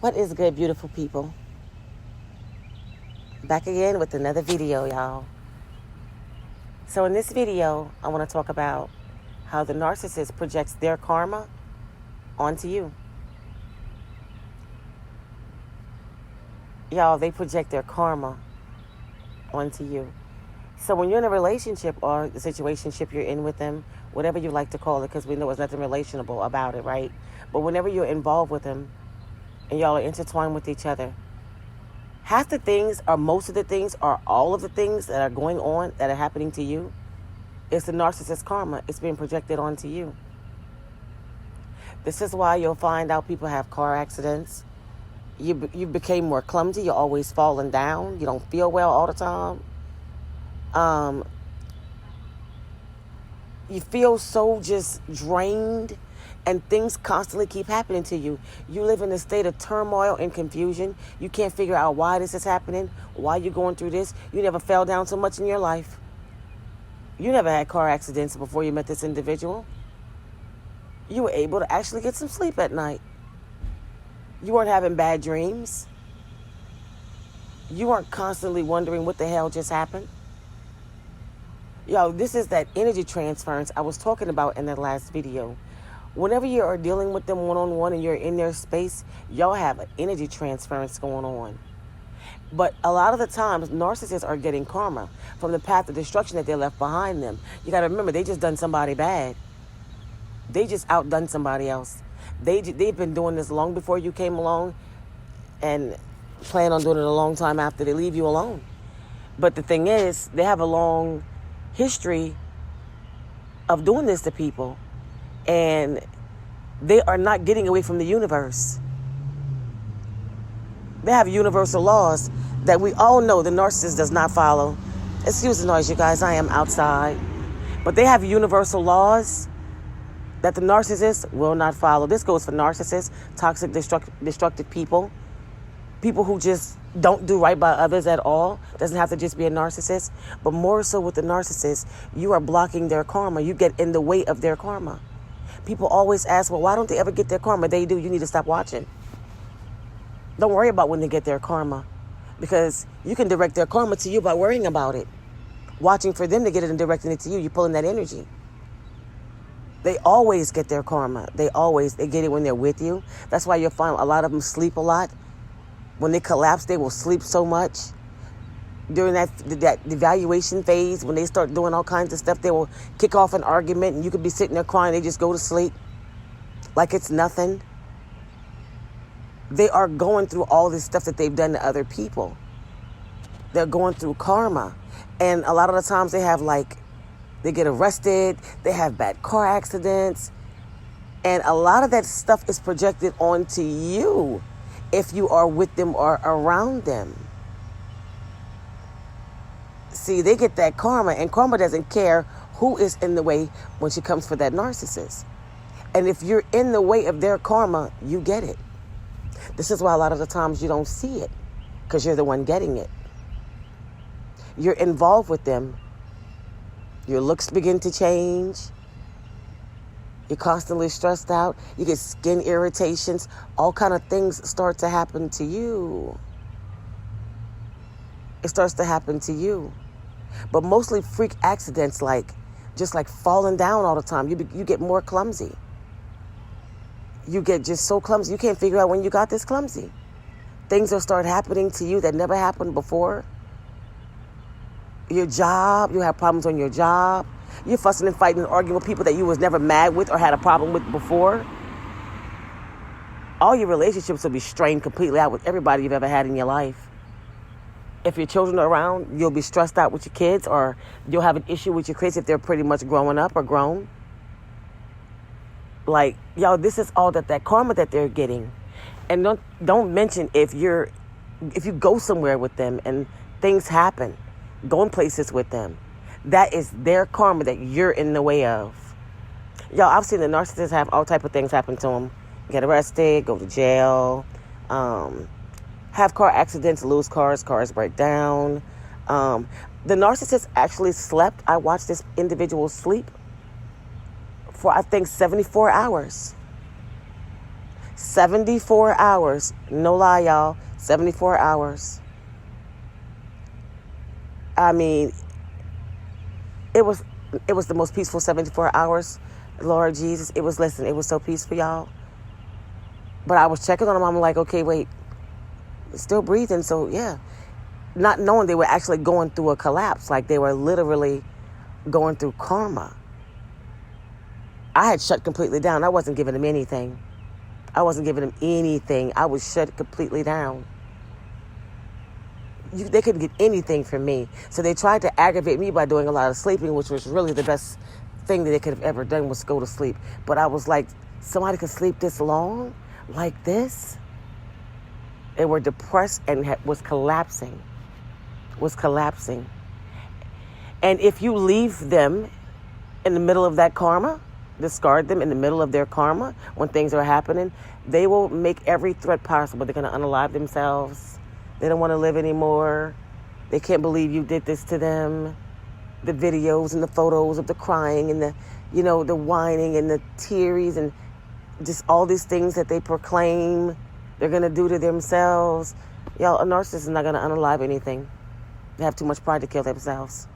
What is good, beautiful people? Back again with another video, y'all. So in this video, I want to talk about how the narcissist projects their karma onto you. Y'all, they project their karma onto you. So when you're in a relationship or the situationship you're in with them, whatever you like to call it, because we know there's nothing relationable about it, right? But whenever you're involved with them and y'all are intertwined with each other, half the things, or most of the things, or all of the things that are going on, that are happening to you, it's the narcissist karma. It's being projected onto you. This is why you'll find out people have car accidents. You became more clumsy. You're always falling down. You don't feel well all the time. You feel so just drained, and things constantly keep happening to you. You live in a state of turmoil and confusion. You can't figure out why this is happening, why you're going through this. You never fell down so much in your life. You never had car accidents before you met this individual. You were able to actually get some sleep at night. You weren't having bad dreams. You weren't constantly wondering what the hell just happened. Yo, this is that energy transference I was talking about in that last video. Whenever you are dealing with them one-on-one and you're in their space, y'all have an energy transference going on. But a lot of the times, narcissists are getting karma from the path of destruction that they left behind them. You got to remember, they just done somebody bad. They just outdone somebody else. They've been doing this long before you came along, and plan on doing it a long time after they leave you alone. But the thing is, they have a long history of doing this to people, and they are not getting away from the universe. They have universal laws that we all know the narcissist does not follow. Excuse the noise, you guys, I am outside. But they have universal laws that the narcissist will not follow. This goes for narcissists, toxic, destructive people who just don't do right by others at all. Doesn't have to just be a narcissist, but more so with the narcissist, you are blocking their karma. You get in the way of their karma. People always ask, well, why don't they ever get their karma? They do. You need to stop watching. Don't worry about when they get their karma, because you can direct their karma to you by worrying about it. Watching for them to get it and directing it to you, you're pulling that energy. They always get their karma. They get it when they're with you. That's why you'll find a lot of them sleep a lot. When they collapse, they will sleep so much. During that evaluation phase, when they start doing all kinds of stuff, they will kick off an argument, and you could be sitting there crying. They just go to sleep like it's nothing. They are going through all this stuff that they've done to other people. They're going through karma. And a lot of the times they get arrested, they have bad car accidents, and a lot of that stuff is projected onto you if you are with them or around them. See, they get that karma, and karma doesn't care who is in the way when she comes for that narcissist. And if you're in the way of their karma, you get it. This is why a lot of the times you don't see it, because you're the one getting it. You're involved with them. Your looks begin to change. You're constantly stressed out. You get skin irritations. All kind of things start to happen to you. It starts to happen to you. But mostly freak accidents, just like falling down all the time. You get more clumsy. You get just so clumsy. You can't figure out when you got this clumsy. Things will start happening to you that never happened before. Your job, you have problems on your job. You're fussing and fighting and arguing with people that you was never mad with or had a problem with before. All your relationships will be strained completely out with everybody you've ever had in your life. If your children are around, you'll be stressed out with your kids, or you'll have an issue with your kids if they're pretty much growing up or grown. Y'all, this is all that karma that they're getting. And don't mention if you go somewhere with them and things happen, going places with them. That is their karma that you're in the way of. Y'all, I've seen the narcissists have all type of things happen to them. Get arrested, go to jail, have car accidents, lose cars break down. The narcissist actually slept. I watched this individual sleep for, I think, 74 hours. 74 hours. No lie, y'all. 74 hours. I mean, it was the most peaceful 74 hours. Lord Jesus, it was so peaceful, y'all. But I was checking on them. I'm like, okay, wait, still breathing. So yeah, not knowing they were actually going through a collapse, like they were literally going through karma. I had shut completely down. I wasn't giving them anything. I was shut completely down. They couldn't get anything from me. So they tried to aggravate me by doing a lot of sleeping, which was really the best thing that they could have ever done, was go to sleep. But I was like, somebody could sleep this long? Like this? They were depressed and was collapsing. And if you leave them in the middle of that karma, discard them in the middle of their karma when things are happening, they will make every threat possible. They're going to unalive themselves. They don't want to live anymore. They can't believe you did this to them. The videos and the photos of the crying and the, the whining and the tears and just all these things that they proclaim they're going to do to themselves. Y'all, a narcissist is not going to unalive anything. They have too much pride to kill themselves.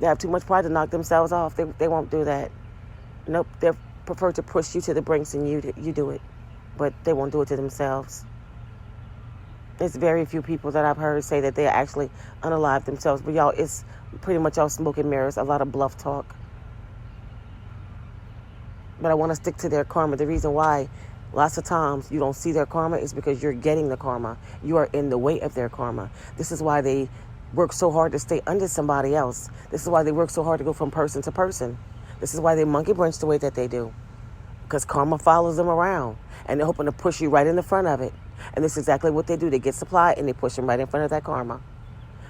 They have too much pride to knock themselves off. They won't do that. Nope, they prefer to push you to the brinks and you do it. But they won't do it to themselves. It's very few people that I've heard say that they actually unalive themselves. But y'all, it's pretty much all smoke and mirrors, a lot of bluff talk. But I want to stick to their karma. The reason why lots of times you don't see their karma is because you're getting the karma. You are in the way of their karma. This is why they work so hard to stay under somebody else. This is why they work so hard to go from person to person. This is why they monkey wrench the way that they do. Because karma follows them around. And they're hoping to push you right in the front of it. And this is exactly what they do. They get supply and they push them right in front of that karma.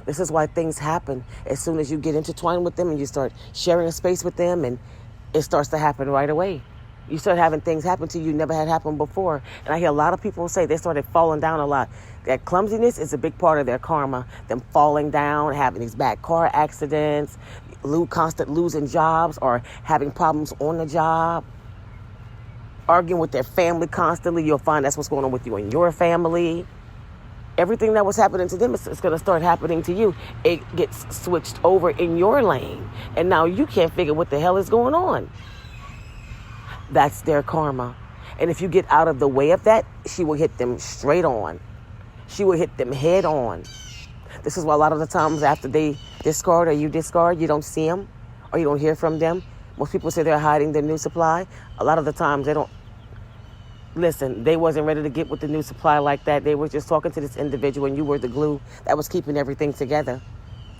This is why things happen as soon as you get intertwined with them and you start sharing a space with them, and it starts to happen right away. You start having things happen to you never had happened before. And I hear a lot of people say they started falling down a lot. That clumsiness is a big part of their karma. Them falling down, having these bad car accidents, constant losing jobs or having problems on the job, arguing with their family constantly. You'll find that's what's going on with you and your family. Everything that was happening to them is going to start happening to you. It gets switched over in your lane. And now you can't figure what the hell is going on. That's their karma. And if you get out of the way of that, she will hit them straight on. She will hit them head on. This is why a lot of the times after they discard or you discard, you don't see them or you don't hear from them. Most people say they're hiding their new supply. A lot of the times they don't. Listen, they wasn't ready to get with the new supply like that. They were just talking to this individual and you were the glue that was keeping everything together.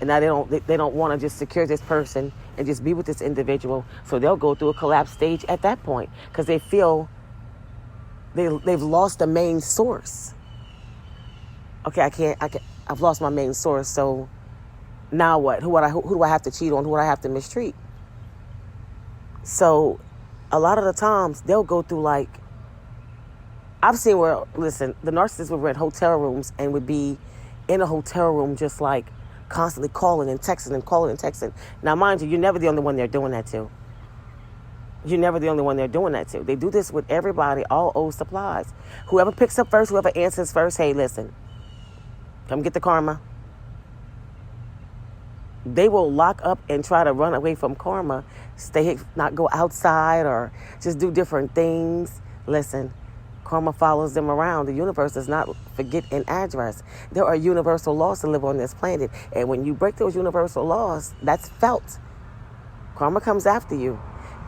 And now they don't want to just secure this person and just be with this individual. So they'll go through a collapse stage at that point because they feel they've lost the main source. Okay, I've lost my main source. So now what? Who do I have to cheat on? Who do I have to mistreat? So a lot of the times they'll go through I've seen where, listen, the narcissists would rent hotel rooms and would be in a hotel room just constantly calling and texting and calling and texting. Now, mind you, you're never the only one they're doing that to. You're never the only one they're doing that to. They do this with everybody, all old supplies. Whoever picks up first, whoever answers first, hey, listen, come get the karma. They will lock up and try to run away from karma, not go outside or just do different things. Listen, karma follows them around. The universe does not forget an address. There are universal laws to live on this planet. And when you break those universal laws, that's felt. Karma comes after you.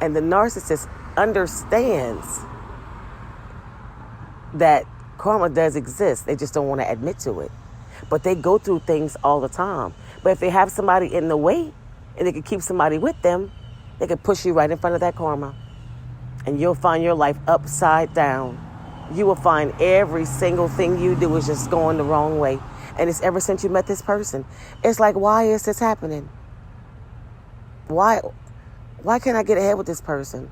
And the narcissist understands that karma does exist. They just don't want to admit to it. But they go through things all the time. But if they have somebody in the way and they can keep somebody with them, they can push you right in front of that karma. And you'll find your life upside down. You will find every single thing you do is just going the wrong way. And it's ever since you met this person. It's like, why is this happening? Why can't I get ahead with this person?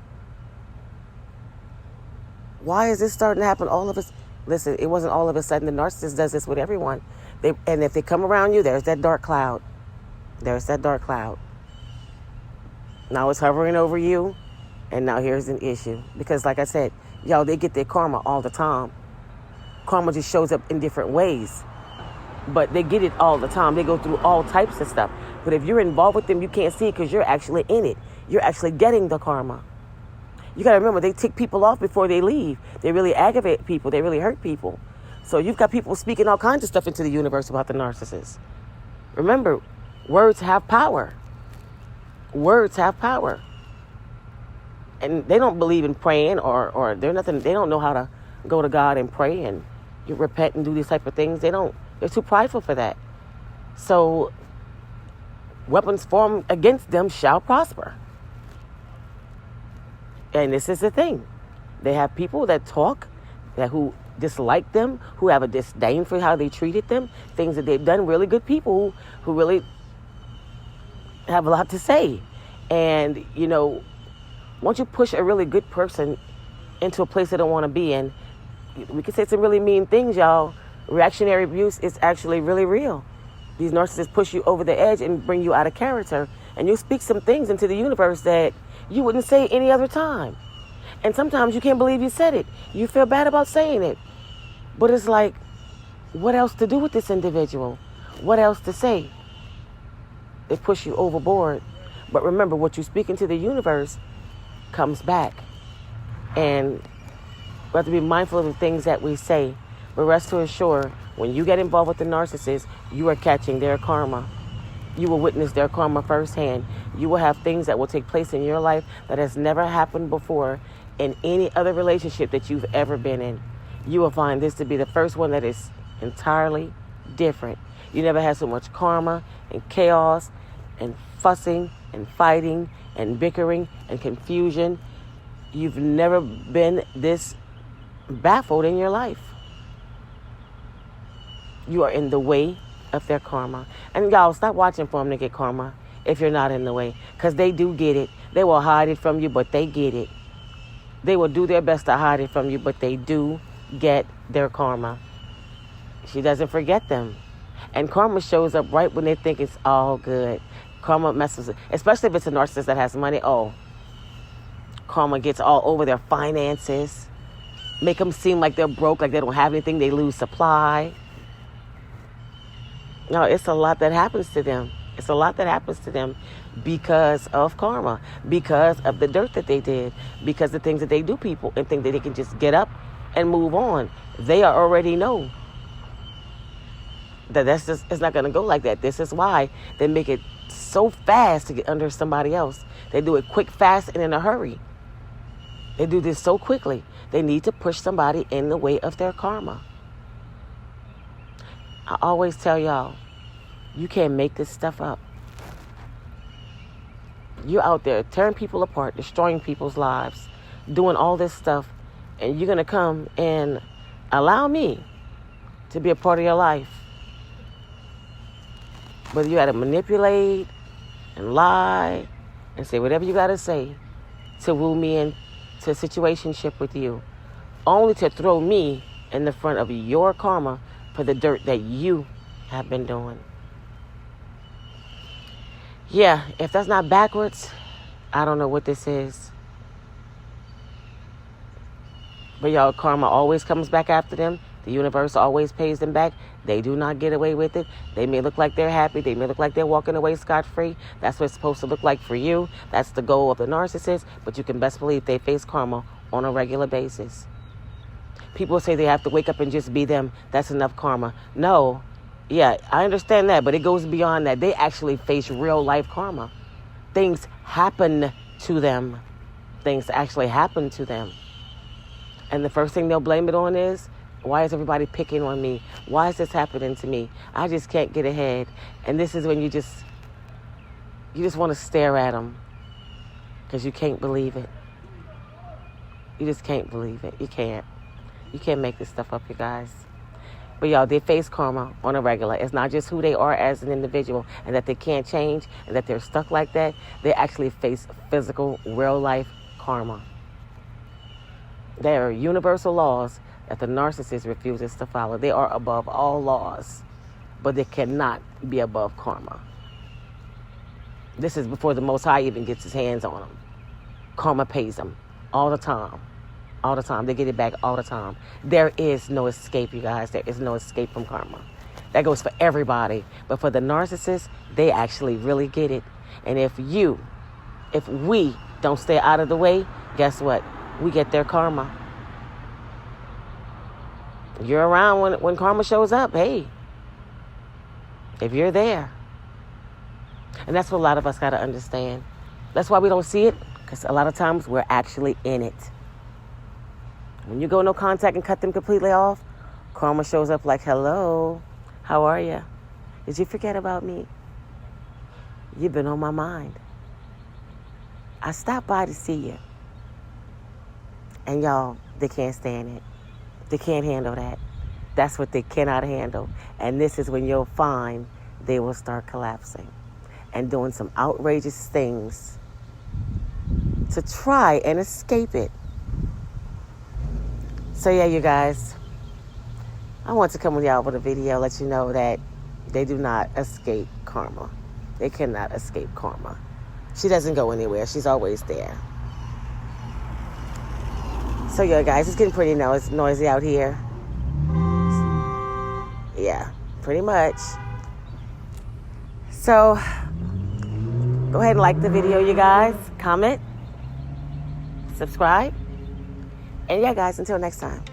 Why is this starting to happen all of us? Listen, it wasn't all of a sudden. The narcissist does this with everyone. And if they come around you, there's that dark cloud. There's that dark cloud. Now it's hovering over you. And now here's an issue. Because like I said, y'all, they get their karma all the time. Karma just shows up in different ways. But they get it all the time. They go through all types of stuff. But if you're involved with them, you can't see it because you're actually in it. You're actually getting the karma. You got to remember, they tick people off before they leave. They really aggravate people. They really hurt people. So you've got people speaking all kinds of stuff into the universe about the narcissist. Remember, words have power. Words have power. And they don't believe in praying or they're nothing. They don't know how to go to God and pray and you repent and do these type of things. They're too prideful for that. So weapons formed against them shall prosper. And this is the thing. They have people that talk, who dislike them, who have a disdain for how they treated them, things that they've done, really good people who really have a lot to say. And, once you push a really good person into a place they don't want to be in, we can say some really mean things, y'all. Reactionary abuse is actually really real. These narcissists push you over the edge and bring you out of character. And you speak some things into the universe that you wouldn't say any other time. And sometimes you can't believe you said it. You feel bad about saying it. But it's like, what else to do with this individual? What else to say? They push you overboard. But remember, what you speak into the universe comes back. And we have to be mindful of the things that we say. But rest assured, when you get involved with the narcissist, you are catching their karma. You will witness their karma firsthand. You will have things that will take place in your life that has never happened before in any other relationship that you've ever been in. You will find this to be the first one that is entirely different. You never had so much karma and chaos and fussing and fighting and bickering and confusion. You've never been this baffled in your life. You are in the way of their karma. And y'all, stop watching for them to get karma if you're not in the way. Because they do get it. They will hide it from you, but they get it. They will do their best to hide it from you, but they do get their karma. She doesn't forget them. And karma shows up right when they think it's all good. Karma messes, especially if it's a narcissist that has money. Oh, karma gets all over their finances. Make them seem like they're broke, like they don't have anything. They lose supply. No, it's a lot that happens to them. It's a lot that happens to them because of karma, because of the dirt that they did, because the things that they do people and think that they can just get up and move on. They already know that it's not going to go like that. This is why they make it so fast to get under somebody else. They do it quick, fast, and in a hurry. They do this so quickly. They need to push somebody in the way of their karma. I always tell y'all, you can't make this stuff up. You're out there tearing people apart, destroying people's lives, doing all this stuff, and you're going to come and allow me to be a part of your life. But you got to manipulate and lie and say whatever you got to say to woo me into a situationship with you, only to throw me in the front of your karma for the dirt that you have been doing. Yeah, if that's not backwards, I don't know what this is. But y'all, karma always comes back after them. The universe always pays them back. They do not get away with it. They may look like they're happy. They may look like they're walking away scot-free. That's what it's supposed to look like for you. That's the goal of the narcissist. But you can best believe they face karma on a regular basis. People say they have to wake up and just be them. That's enough karma. No. Yeah, I understand that, but it goes beyond that. They actually face real life karma. Things happen to them. Things actually happen to them. And the first thing they'll blame it on is, why is everybody picking on me? Why is this happening to me? I just can't get ahead. And this is when you just want to stare at them because you can't believe it. You just can't believe it. You can't. You can't make this stuff up, you guys. But y'all, they face karma on a regular. It's not just who they are as an individual and that they can't change and that they're stuck like that. They actually face physical, real life karma. There are universal laws that the narcissist refuses to follow. They are above all laws, but they cannot be above karma. This is before the Most High even gets his hands on them. karma pays them all the time. All the time. They get it back all the time. There is no escape, you guys. There is no escape from karma. That goes for everybody. But for the narcissists, they actually really get it. And if we don't stay out of the way, guess what? We get their karma. You're around when karma shows up. Hey, if you're there. And that's what a lot of us got to understand. That's why we don't see it, because a lot of times we're actually in it. When you go no contact and cut them completely off, karma shows up like, hello, how are you? Did you forget about me? You've been on my mind. I stopped by to see you. And y'all, they can't stand it. They can't handle that. That's what they cannot handle. And this is when you'll find they will start collapsing and doing some outrageous things to try and escape it. So yeah, you guys, I want to come with y'all with a video, let you know that they do not escape karma. They cannot escape karma. She doesn't go anywhere. She's always there. So yeah, guys, it's getting pretty noisy out here. Yeah, pretty much. So go ahead and like the video, you guys. Comment. Subscribe. And yeah, guys, until next time.